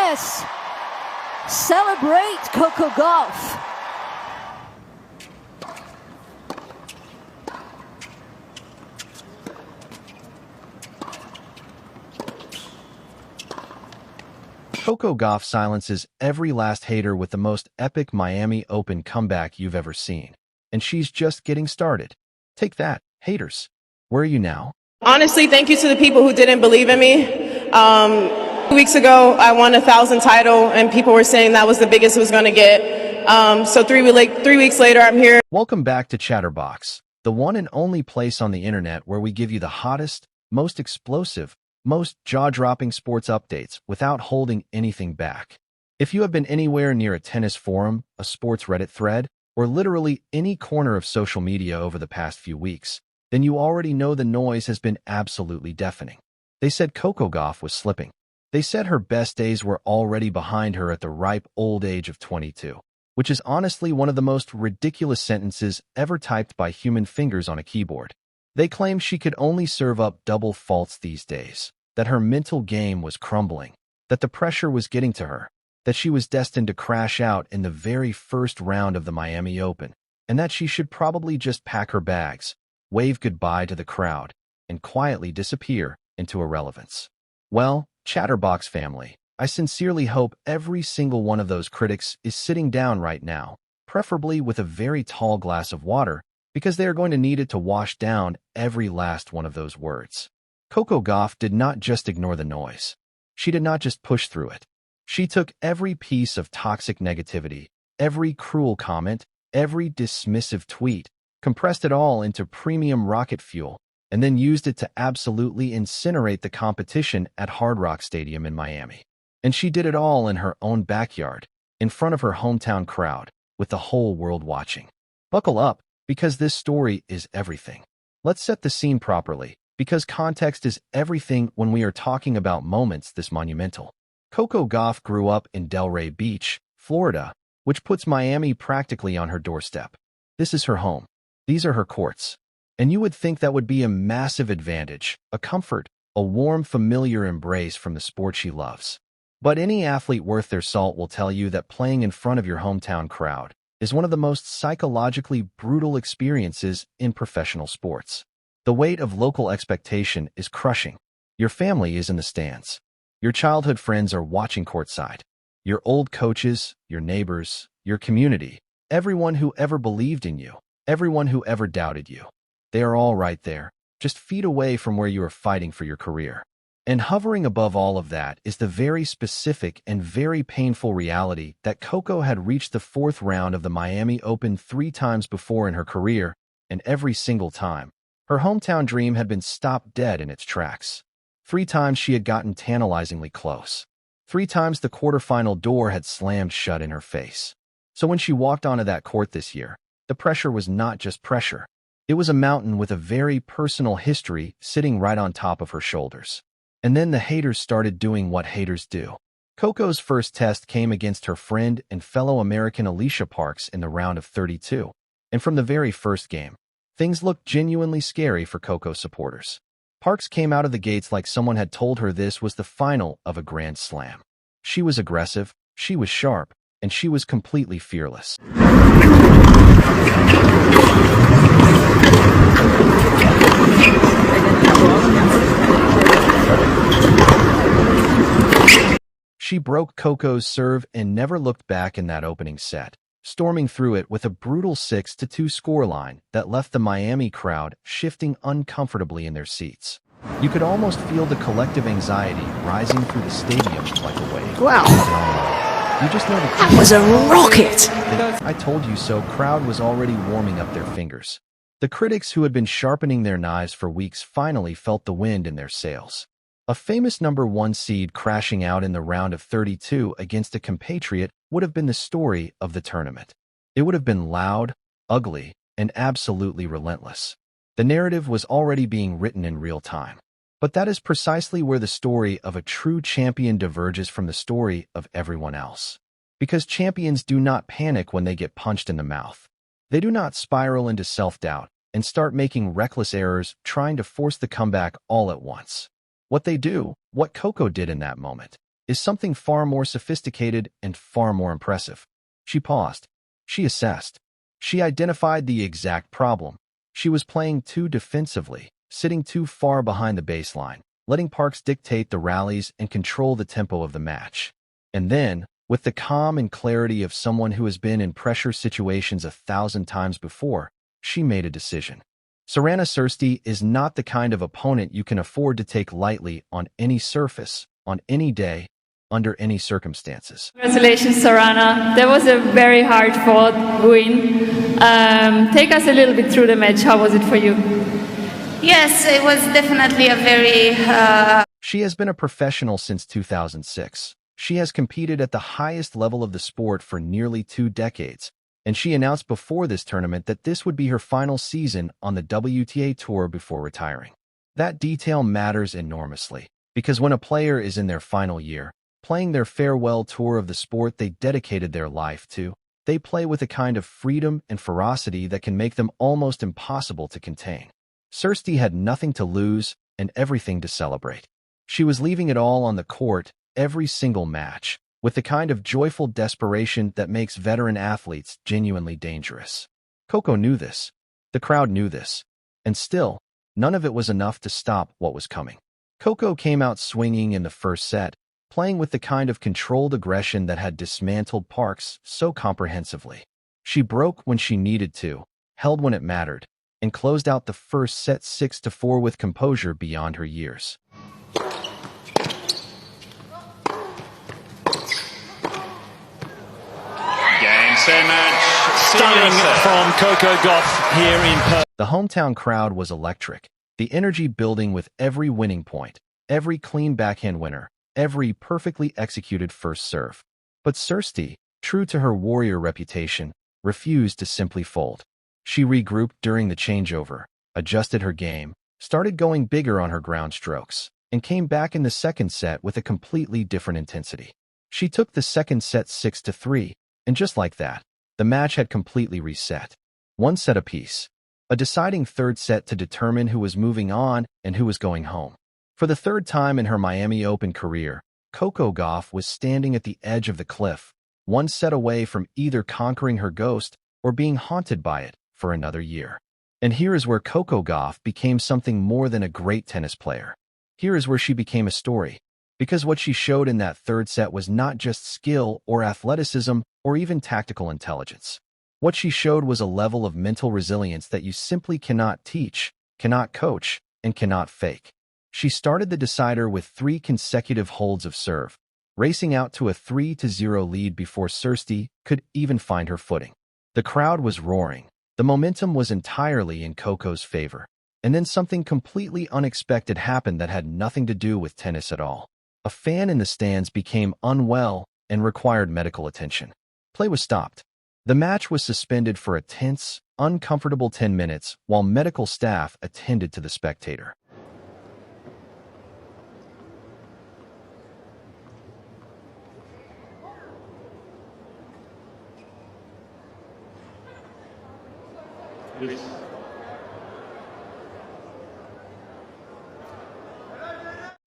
Yes! Celebrate Coco Gauff. Coco Gauff silences every last hater with the most epic Miami Open comeback you've ever seen. And she's just getting started. Take that, haters. Where are you now? Honestly, thank you to the people who didn't believe in me. 2 weeks ago, I won a 1,000 title, and people were saying that was the biggest it was going to get. So 3 weeks later, I'm here. Welcome back to Chatterbox, the one and only place on the internet where we give you the hottest, most explosive, most jaw-dropping sports updates without holding anything back. If you have been anywhere near a tennis forum, a sports Reddit thread, or literally any corner of social media over the past few weeks, then you already know the noise has been absolutely deafening. They said Coco Gauff was slipping. They said her best days were already behind her at the ripe old age of 22, which is honestly one of the most ridiculous sentences ever typed by human fingers on a keyboard. They claimed she could only serve up double faults these days, that her mental game was crumbling, that the pressure was getting to her, that she was destined to crash out in the very first round of the Miami Open, and that she should probably just pack her bags, wave goodbye to the crowd, and quietly disappear into irrelevance. Well, Chatterbox family, I sincerely hope every single one of those critics is sitting down right now, preferably with a very tall glass of water, because they are going to need it to wash down every last one of those words. Coco Gauff did not just ignore the noise. She did not just push through it. She took every piece of toxic negativity, every cruel comment, every dismissive tweet, compressed it all into premium rocket fuel, and then used it to absolutely incinerate the competition at Hard Rock Stadium in Miami. And she did it all in her own backyard, in front of her hometown crowd, with the whole world watching. Buckle up, because this story is everything. Let's set the scene properly, because context is everything when we are talking about moments this monumental. Coco Gauff grew up in Delray Beach, Florida, which puts Miami practically on her doorstep. This is her home. These are her courts. And you would think that would be a massive advantage, a comfort, a warm, familiar embrace from the sport she loves. But any athlete worth their salt will tell you that playing in front of your hometown crowd is one of the most psychologically brutal experiences in professional sports. The weight of local expectation is crushing. Your family is in the stands. Your childhood friends are watching courtside. Your old coaches, your neighbors, your community, everyone who ever believed in you, everyone who ever doubted you. They are all right there, just feet away from where you are fighting for your career. And hovering above all of that is the very specific and very painful reality that Coco had reached the fourth round of the Miami Open 3 times before in her career, and every single time, her hometown dream had been stopped dead in its tracks. 3 times she had gotten tantalizingly close. 3 times the quarterfinal door had slammed shut in her face. So when she walked onto that court this year, the pressure was not just pressure. It was a mountain with a very personal history sitting right on top of her shoulders. And then the haters started doing what haters do. Coco's first test came against her friend and fellow American Alicia Parks in the round of 32. And from the very first game, things looked genuinely scary for Coco supporters. Parks came out of the gates like someone had told her this was the final of a Grand Slam. She was aggressive, she was sharp, and she was completely fearless. She broke Coco's serve and never looked back in that opening set, storming through it with a brutal 6-2 scoreline that left the Miami crowd shifting uncomfortably in their seats. You could almost feel the collective anxiety rising through the stadium like a wave. Wow. You just know That was a rocket! I told you so crowd was already warming up their fingers. The critics who had been sharpening their knives for weeks finally felt the wind in their sails. A famous number 1 seed crashing out in the round of 32 against a compatriot would have been the story of the tournament. It would have been loud, ugly, and absolutely relentless. The narrative was already being written in real time. But that is precisely where the story of a true champion diverges from the story of everyone else. Because champions do not panic when they get punched in the mouth. They do not spiral into self-doubt and start making reckless errors trying to force the comeback all at once. What they do, what Coco did in that moment, is something far more sophisticated and far more impressive. She paused. She assessed. She identified the exact problem. She was playing too defensively, sitting too far behind the baseline, letting Parks dictate the rallies and control the tempo of the match. And then, with the calm and clarity of someone who has been in pressure situations 1,000 times before, she made a decision. Cîrstea is not the kind of opponent you can afford to take lightly on any surface, on any day, under any circumstances. Congratulations, Sarana. That was a very hard-fought win. Take us a little bit through the match. How was it for you? Yes, it was definitely a very... She has been a professional since 2006. She has competed at the highest level of the sport for nearly 2 decades, and she announced before this tournament that this would be her final season on the WTA Tour before retiring. That detail matters enormously, because when a player is in their final year, playing their farewell tour of the sport they dedicated their life to, they play with a kind of freedom and ferocity that can make them almost impossible to contain. Cîrstea had nothing to lose and everything to celebrate. She was leaving it all on the court, every single match, with the kind of joyful desperation that makes veteran athletes genuinely dangerous. Coco knew this. The crowd knew this. And still, none of it was enough to stop what was coming. Coco came out swinging in the first set, playing with the kind of controlled aggression that had dismantled Parks so comprehensively. She broke when she needed to, held when it mattered, and closed out the first set 6-4 with composure beyond her years. Stunning from Coco Gauff here in Perth. The hometown crowd was electric, the energy building with every winning point, every clean backhand winner, every perfectly executed first serve. But Cîrstea, true to her warrior reputation, refused to simply fold. She regrouped during the changeover, adjusted her game, started going bigger on her ground strokes, and came back in the second set with a completely different intensity. She took the second set 6-3, and just like that, the match had completely reset. 1 set apiece. A deciding third set to determine who was moving on and who was going home. For the third time in her Miami Open career, Coco Gauff was standing at the edge of the cliff, 1 set away from either conquering her ghost or being haunted by it for another year. And here is where Coco Gauff became something more than a great tennis player. Here is where she became a story. Because what she showed in that third set was not just skill or athleticism or even tactical intelligence. What she showed was a level of mental resilience that you simply cannot teach, cannot coach, and cannot fake. She started the decider with 3 consecutive holds of serve, racing out to a 3-0 lead before Cîrstea could even find her footing. The crowd was roaring. The momentum was entirely in Coco's favor. And then something completely unexpected happened that had nothing to do with tennis at all. A fan in the stands became unwell and required medical attention. Play was stopped. The match was suspended for a tense, uncomfortable 10 minutes while medical staff attended to the spectator.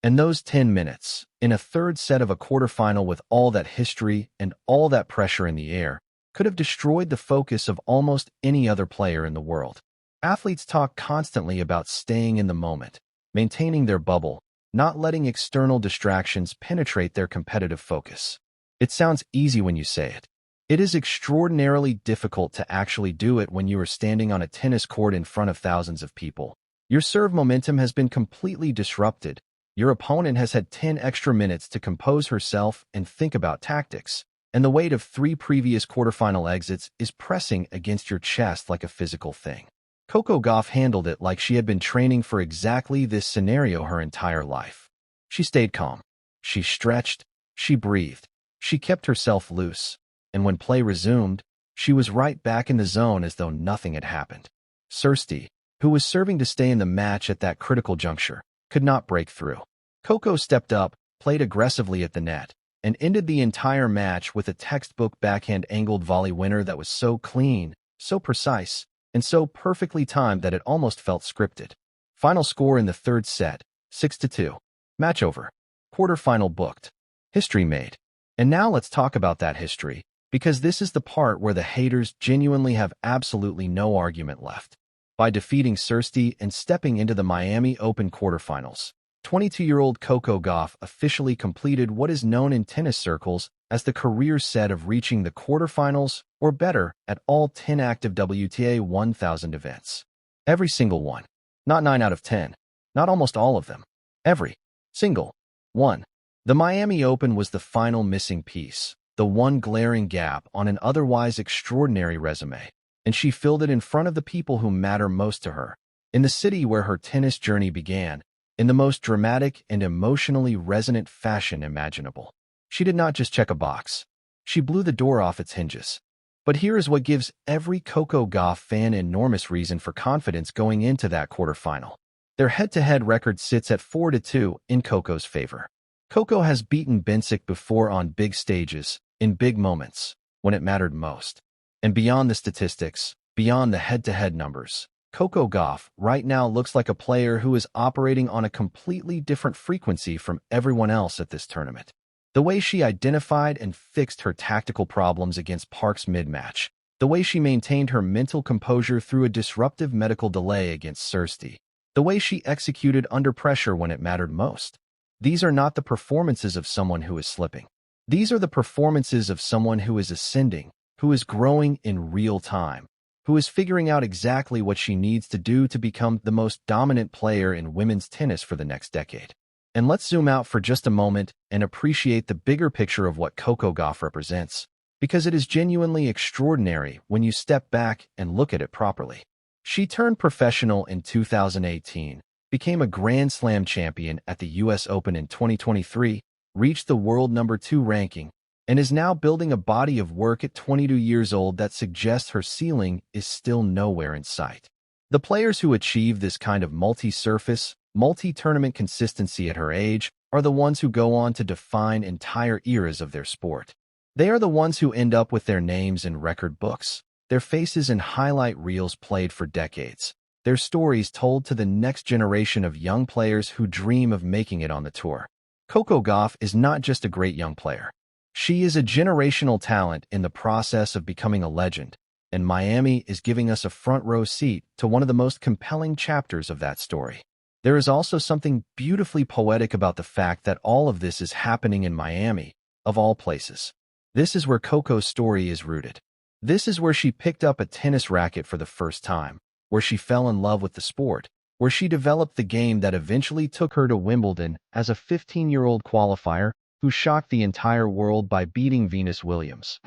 And those 10 minutes, in a third set of a quarterfinal with all that history and all that pressure in the air, could have destroyed the focus of almost any other player in the world. Athletes talk constantly about staying in the moment, maintaining their bubble, not letting external distractions penetrate their competitive focus. It sounds easy when you say it. It is extraordinarily difficult to actually do it when you are standing on a tennis court in front of thousands of people. Your serve momentum has been completely disrupted. Your opponent has had 10 extra minutes to compose herself and think about tactics, and the weight of 3 previous quarterfinal exits is pressing against your chest like a physical thing. Coco Gauff handled it like she had been training for exactly this scenario her entire life. She stayed calm. She stretched. She breathed. She kept herself loose. And when play resumed, she was right back in the zone as though nothing had happened. Cîrstea, who was serving to stay in the match at that critical juncture, could not break through. Coco stepped up, played aggressively at the net, and ended the entire match with a textbook backhand angled volley winner that was so clean, so precise, and so perfectly timed that it almost felt scripted. Final score in the third set, 6-2. Match over. Quarterfinal booked. History made. And now let's talk about that history, because this is the part where the haters genuinely have absolutely no argument left. By defeating Cîrstea and stepping into the Miami Open quarterfinals, 22-year-old Coco Gauff officially completed what is known in tennis circles as the career set of reaching the quarterfinals or better at all 10 active WTA 1000 events. Every single one. Not 9 out of 10. Not almost all of them. Every single one. The Miami Open was the final missing piece, the one glaring gap on an otherwise extraordinary resume, and she filled it in front of the people who matter most to her, in the city where her tennis journey began, in the most dramatic and emotionally resonant fashion imaginable. She did not just check a box. She blew the door off its hinges. But here is what gives every Coco Gauff fan enormous reason for confidence going into that quarterfinal. Their head-to-head record sits at 4-2 in Coco's favor. Coco has beaten Bencic before on big stages, in big moments, when it mattered most. And beyond the statistics, beyond the head-to-head numbers, Coco Gauff right now looks like a player who is operating on a completely different frequency from everyone else at this tournament. The way she identified and fixed her tactical problems against Park's mid-match, the way she maintained her mental composure through a disruptive medical delay against Cîrstea, the way she executed under pressure when it mattered most. These are not the performances of someone who is slipping. These are the performances of someone who is ascending, who is growing in real time, who is figuring out exactly what she needs to do to become the most dominant player in women's tennis for the next decade. And let's zoom out for just a moment and appreciate the bigger picture of what Coco Gauff represents, because it is genuinely extraordinary when you step back and look at it properly. She turned professional in 2018, became a Grand Slam champion at the US Open in 2023, reached the world #2 ranking, and is now building a body of work at 22 years old that suggests her ceiling is still nowhere in sight. The players who achieve this kind of multi-surface, multi-tournament consistency at her age are the ones who go on to define entire eras of their sport. They are the ones who end up with their names in record books, their faces in highlight reels played for decades, their stories told to the next generation of young players who dream of making it on the tour. Coco Gauff is not just a great young player. She is a generational talent in the process of becoming a legend, and Miami is giving us a front-row seat to one of the most compelling chapters of that story. There is also something beautifully poetic about the fact that all of this is happening in Miami, of all places. This is where Coco's story is rooted. This is where she picked up a tennis racket for the first time, where she fell in love with the sport, where she developed the game that eventually took her to Wimbledon as a 15-year-old qualifier who shocked the entire world by beating Venus Williams.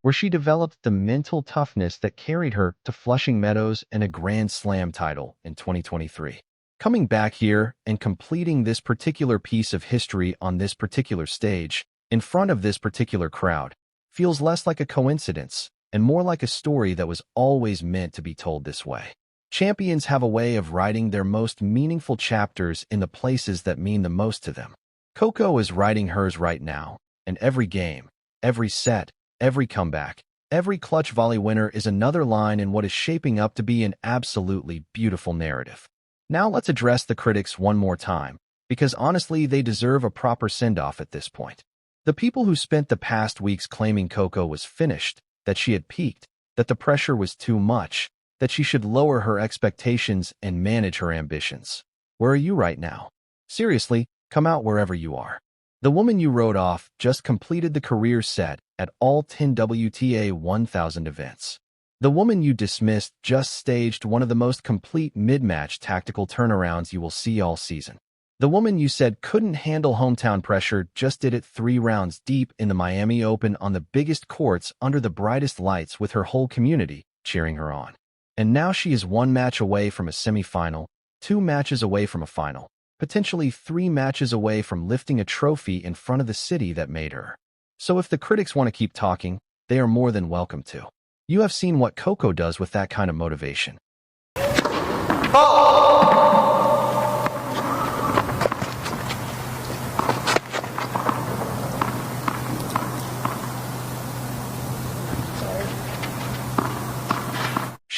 Where she developed the mental toughness that carried her to Flushing Meadows and a Grand Slam title in 2023. Coming back here and completing this particular piece of history on this particular stage, in front of this particular crowd, feels less like a coincidence and more like a story that was always meant to be told this way. Champions have a way of writing their most meaningful chapters in the places that mean the most to them. Coco is writing hers right now, and every game, every set, every comeback, every clutch volley winner is another line in what is shaping up to be an absolutely beautiful narrative. Now let's address the critics one more time, because honestly they deserve a proper send-off at this point. The people who spent the past weeks claiming Coco was finished, that she had peaked, that the pressure was too much, that she should lower her expectations and manage her ambitions. Where are you right now? Seriously, come out wherever you are. The woman you wrote off just completed the career set at all 10 WTA 1000 events. The woman you dismissed just staged one of the most complete mid-match tactical turnarounds you will see all season. The woman you said couldn't handle hometown pressure just did it 3 rounds deep in the Miami Open on the biggest courts under the brightest lights with her whole community cheering her on. And now she is 1 match away from a semifinal, 2 matches away from a final, potentially 3 matches away from lifting a trophy in front of the city that made her. So if the critics want to keep talking, they are more than welcome to. You have seen what Coco does with that kind of motivation.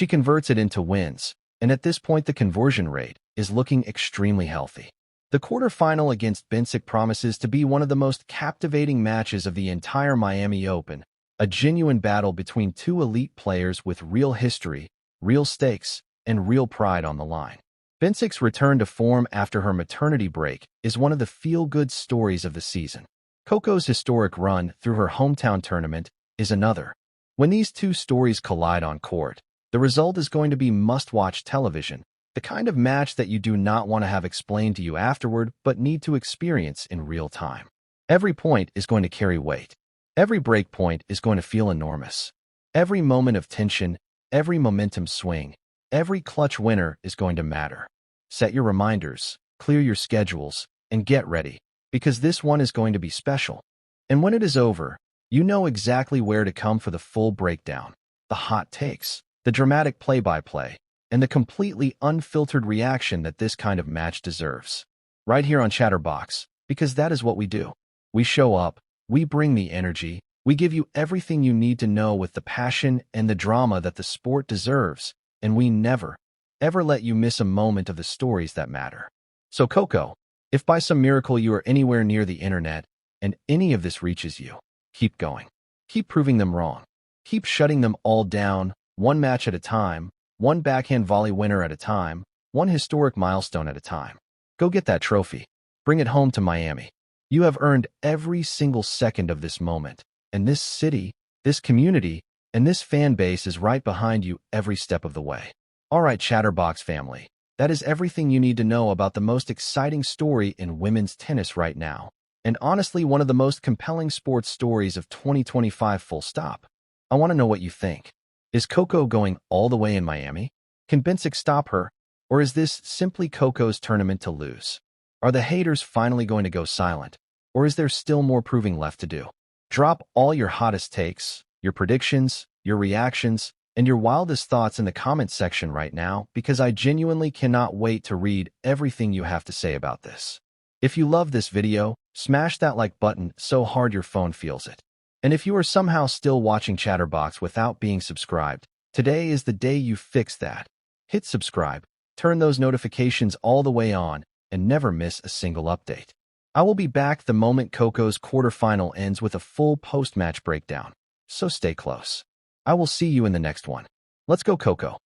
She converts it into wins, and at this point the conversion rate is looking extremely healthy. The quarterfinal against Bencic promises to be one of the most captivating matches of the entire Miami Open, a genuine battle between two elite players with real history, real stakes, and real pride on the line. Bencic's return to form after her maternity break is one of the feel-good stories of the season. Coco's historic run through her hometown tournament is another. When these two stories collide on court, the result is going to be must-watch television, the kind of match that you do not want to have explained to you afterward but need to experience in real time. Every point is going to carry weight. Every break point is going to feel enormous. Every moment of tension, every momentum swing, every clutch winner is going to matter. Set your reminders, clear your schedules, and get ready, because this one is going to be special. And when it is over, you know exactly where to come for the full breakdown, the hot takes, the dramatic play-by-play, and the completely unfiltered reaction that this kind of match deserves. Right here on Chatterbox, because that is what we do. We show up, we bring the energy, we give you everything you need to know with the passion and the drama that the sport deserves, and we never, ever let you miss a moment of the stories that matter. So Coco, if by some miracle you are anywhere near the internet and any of this reaches you, keep going. Keep proving them wrong. Keep shutting them all down, one match at a time, one backhand volley winner at a time, one historic milestone at a time. Go get that trophy. Bring it home to Miami. You have earned every single second of this moment, and this city, this community, and this fan base is right behind you every step of the way. All right, Chatterbox family, that is everything you need to know about the most exciting story in women's tennis right now, and honestly one of the most compelling sports stories of 2025 full stop. I want to know what you think. Is Coco going all the way in Miami? Can Bencic stop her? Or is this simply Coco's tournament to lose? Are the haters finally going to go silent? Or is there still more proving left to do? Drop all your hottest takes, your predictions, your reactions, and your wildest thoughts in the comments section right now, because I genuinely cannot wait to read everything you have to say about this. If you love this video, smash that like button so hard your phone feels it. And if you are somehow still watching Chatterbox without being subscribed, today is the day you fix that. Hit subscribe, turn those notifications all the way on, and never miss a single update. I will be back the moment Coco's quarterfinal ends with a full post-match breakdown, so stay close. I will see you in the next one. Let's go, Coco.